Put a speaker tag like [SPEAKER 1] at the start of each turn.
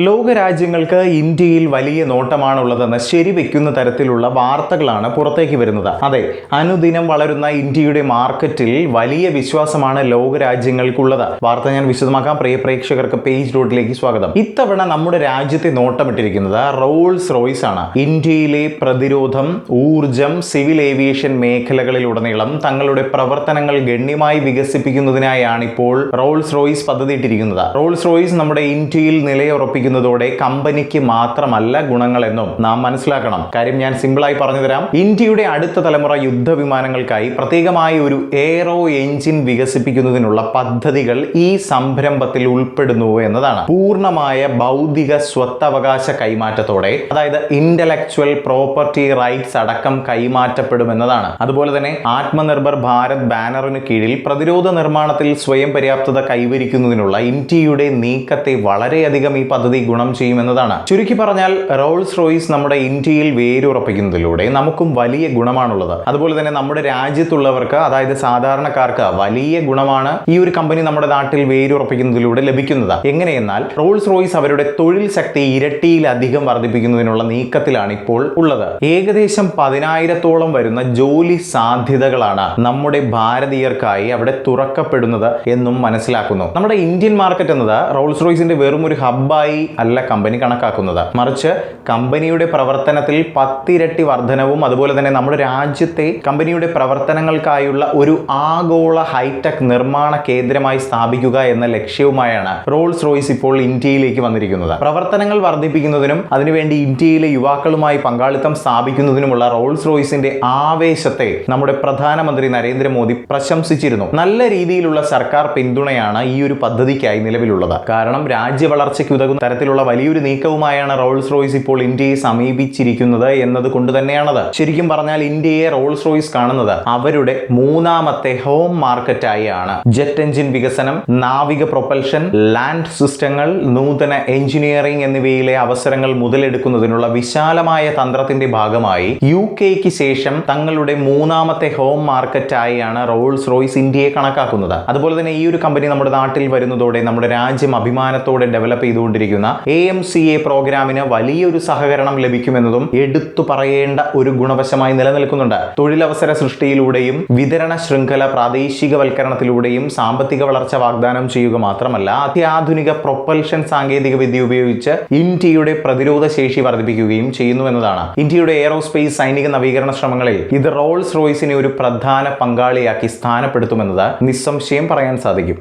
[SPEAKER 1] ലോകരാജ്യങ്ങൾക്ക് ഇന്ത്യയിൽ വലിയ നോട്ടമാണുള്ളതെന്ന് ശരിവെക്കുന്ന തരത്തിലുള്ള വാർത്തകളാണ് പുറത്തേക്ക് വരുന്നത്. അതെ, അനുദിനം വളരുന്ന ഇന്ത്യയുടെ മാർക്കറ്റിൽ വലിയ വിശ്വാസമാണ് ലോകരാജ്യങ്ങൾക്കുള്ളത്. വാർത്ത ഞാൻ വിശദമാക്കാം. പ്രിയ പ്രേക്ഷകർക്ക് പേജ് റോഡിലേക്ക് സ്വാഗതം. ഇത്തവണ നമ്മുടെ രാജ്യത്തെ നോട്ടമിട്ടിരിക്കുന്നത് റോൾസ് റോയ്സ് ആണ്. ഇന്ത്യയിലെ പ്രതിരോധം, ഊർജം, സിവിൽ ഏവിയേഷൻ മേഖലകളിലുടനീളം തങ്ങളുടെ പ്രവർത്തനങ്ങൾ ഗണ്യമായി വികസിപ്പിക്കുന്നതിനായാണ് ഇപ്പോൾ റോൾസ് റോയ്സ് പദ്ധതിയിട്ടിരിക്കുന്നത്. റോൾസ് റോയ്സ് നമ്മുടെ ഇന്ത്യയിൽ നിലയുറപ്പിക്കുന്നതോടെ കമ്പനിക്ക് മാത്രമല്ല ഗുണങ്ങളെന്നും നാം മനസ്സിലാക്കണം. കാര്യം ഞാൻ സിമ്പിളായി പറഞ്ഞു തരാം. ഇന്ത്യയുടെ അടുത്ത തലമുറ യുദ്ധവിമാനങ്ങൾക്കായി പ്രത്യേകമായ ഒരു എയ്റോ എഞ്ചിൻ വികസിപ്പിക്കുന്നതിനുള്ള പദ്ധതികൾ ഈ സംരംഭത്തിൽ ഉൾപ്പെടുന്നു എന്നതാണ്. പൂർണ്ണമായ ബൗദ്ധിക സ്വത്തവകാശ കൈമാറ്റത്തോടെ, അതായത് ഇന്റലക്ച്വൽ പ്രോപ്പർട്ടി റൈറ്റ്സ് അടക്കം കൈമാറ്റപ്പെടുമെന്നതാണ്. അതുപോലെ തന്നെ ആത്മനിർഭർ ഭാരത് ബാനറിന് കീഴിൽ പ്രതിരോധ നിർമ്മാണത്തിൽ സ്വയം പര്യാപ്തത കൈവരിക്കുന്നതിനുള്ള ഇന്ത്യയുടെ നീക്കത്തെ വളരെയധികം ഈ പദ്ധതി ഗുണം ചെയ്യുമെന്നതാണ്. ചുരുക്കി പറഞ്ഞാൽ റോൾസ് റോയ്സ് നമ്മുടെ ഇന്ത്യയിൽ വേരുറപ്പിക്കുന്നതിലൂടെ നമുക്കും വലിയ ഗുണമാണുള്ളത്. അതുപോലെ തന്നെ നമ്മുടെ രാജ്യത്തുള്ളവർക്ക്, അതായത് സാധാരണക്കാർക്ക് വലിയ ഗുണമാണ് ഈ ഒരു കമ്പനി നമ്മുടെ നാട്ടിൽ വേരുറപ്പിക്കുന്നതിലൂടെ ലഭിക്കുന്നത്. എങ്ങനെയെന്നാൽ റോൾസ് റോയ്സ് അവരുടെ തൊഴിൽ ശക്തി ഇരട്ടിയിലധികം വർദ്ധിപ്പിക്കുന്നതിനുള്ള നീക്കത്തിലാണ് ഇപ്പോൾ ഉള്ളത്. ഏകദേശം 10,000-ഓളം വരുന്ന ജോലി സാധ്യതകളാണ് നമ്മുടെ ഭാരതീയർക്കായി അവിടെ തുറക്കപ്പെടുന്നത് എന്നും മനസ്സിലാക്കുന്നു. നമ്മുടെ ഇന്ത്യൻ മാർക്കറ്റ് എന്നത് റോൾസ് റോയ്സിന്റെ വെറും ഒരു ഹബ്ബായി അല്ല കമ്പനി കണക്കാക്കുന്നത്. മറിച്ച് കമ്പനിയുടെ പ്രവർത്തനത്തിൽ 10 ഇരട്ടി വർധനവും, അതുപോലെ തന്നെ നമ്മുടെ രാജ്യത്തെ കമ്പനിയുടെ പ്രവർത്തനങ്ങൾക്കായുള്ള ഒരു ആഗോള ഹൈടെക് നിർമ്മാണ കേന്ദ്രമായി സ്ഥാപിക്കുക എന്ന ലക്ഷ്യവുമായാണ് റോൾസ് റോയ്സ് ഇപ്പോൾ ഇന്ത്യയിലേക്ക് വന്നിരിക്കുന്നത്. പ്രവർത്തനങ്ങൾ വർദ്ധിപ്പിക്കുന്നതിനും അതിനുവേണ്ടി ഇന്ത്യയിലെ യുവാക്കളുമായി പങ്കാളിത്തം സ്ഥാപിക്കുന്നതിനുമുള്ള റോൾസ് റോയ്സിന്റെ ആവേശത്തെ നമ്മുടെ പ്രധാനമന്ത്രി നരേന്ദ്രമോദി പ്രശംസിച്ചിരുന്നു. നല്ല രീതിയിലുള്ള സർക്കാർ പിന്തുണയാണ് ഈ ഒരു പദ്ധതിക്കായി നിലവിലുള്ളത്. കാരണം രാജ്യ വളർച്ചയ്ക്ക് ഉതകുന്ന തരത്തിലുള്ള വലിയൊരു നീക്കവുമായാണ് റോൾസ് റോയ്സ് ഇപ്പോൾ ഇന്ത്യയെ സമീപിച്ചിരിക്കുന്നത് എന്നത് കൊണ്ട് തന്നെയാണത്. ശരിക്കും പറഞ്ഞാൽ ഇന്ത്യയെ റോൾസ് റോയ്സ് കാണുന്നത് അവരുടെ മൂന്നാമത്തെ ഹോം മാർക്കറ്റായാണ്. ജെറ്റ് എഞ്ചിൻ വികസനം, നാവിക പ്രൊപ്പൽഷൻ, ലാൻഡ് സിസ്റ്റങ്ങൾ, നൂതന എഞ്ചിനീയറിംഗ് എന്നിവയിലെ അവസരങ്ങൾ മുതലെടുക്കുന്നതിനുള്ള വിശാലമായ തന്ത്രത്തിന്റെ ഭാഗമായി UK ശേഷം തങ്ങളുടെ മൂന്നാമത്തെ ഹോം മാർക്കറ്റായാണ് റോൾസ് റോയ്സ് ഇന്ത്യയെ കണക്കാക്കുന്നത്. അതുപോലെ തന്നെ ഈ ഒരു കമ്പനി നമ്മുടെ നാട്ടിൽ വരുന്നതോടെ നമ്മുടെ രാജ്യം അഭിമാനത്തോടെ ഡെവലപ്പ് ചെയ്തുകൊണ്ടിരിക്കുന്ന AMCA പ്രോഗ്രാമിന് വലിയൊരു സഹകരണം ലഭിക്കുമെന്നതും എടുത്തു പറയേണ്ട ഒരു ഗുണവശമായി നിലനിൽക്കുന്നുണ്ട്. തൊഴിലവസര സൃഷ്ടിയിലൂടെയും വിതരണ ശൃംഖല പ്രാദേശികവൽക്കരണത്തിലൂടെയും സാമ്പത്തിക വളർച്ച വാഗ്ദാനം ചെയ്യുക മാത്രമല്ല, അത്യാധുനിക പ്രൊപ്പൽഷൻ സാങ്കേതിക വിദ്യ ഉപയോഗിച്ച് ഇന്ത്യയുടെ പ്രതിരോധ ശേഷി വർദ്ധിപ്പിക്കുകയും ചെയ്യുന്നു എന്നതാണ്. ഇന്ത്യയുടെ എയറോസ്പേസ് സൈനിക നവീകരണ ശ്രമങ്ങളിൽ ഇത് റോൾസ് റോയ്സിനെ ഒരു പ്രധാന പങ്കാളിയാക്കി സ്ഥാനപ്പെടുത്തുമെന്നത് നിസ്സംശയം പറയാൻ സാധിക്കും.